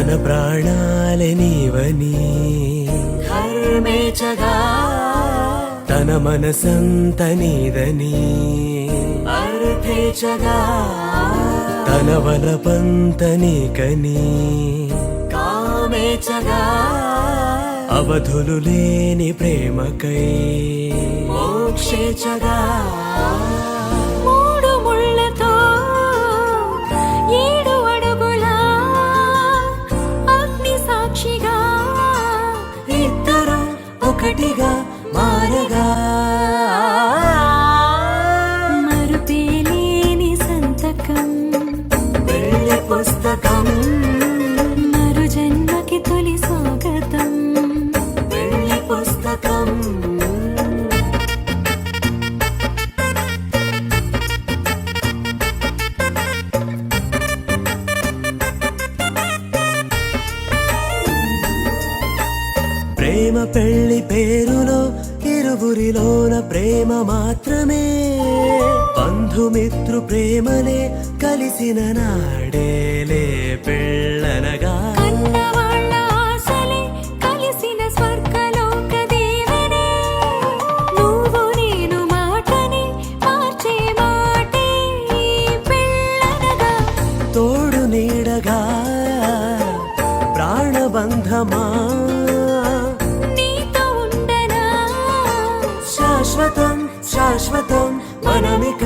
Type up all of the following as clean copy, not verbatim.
తన ప్రాణాలే నీవని ధర్మేచగా తన మనసంత నీదని అర్థేచగా తన వలపంత నీకని కామేచగా అవధులు లేని ప్రేమకై మోక్షేచగా మూడు ముళ్ళతో 7 అడుగుల అగ్ని సాక్షిగా ఇద్దరు ఒకటిగా మారగా మరుపేలేని సంతకం వెళ్ళి పుస్తకం మరు జన్మకి తొలి స్వాగతం వెళ్ళి పుస్తకం ప్రేమ పెళ్లి పేరులో ఇరువురిలోన ప్రేమ మాత్రమే బంధుమిత్రు ప్రేమలే కలిసిన నాడేలే పెళ్ళనగా కన్నవాళ్ళ ఆశలే కలిసిన స్వర్గలోక దీవెనే నువ్వు నేను మాటని మార్చే మాటే ఈ పెళ్ళనగా తోడు నీడగా ప్రాణబంధమా నీతో ఉండనా శాశ్వతం శాశ్వతం మనమిక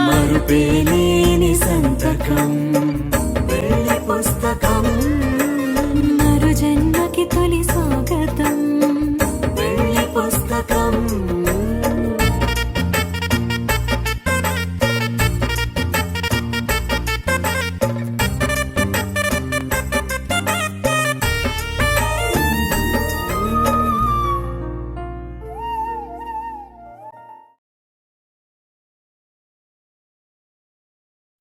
మరుపేలేని సంతకం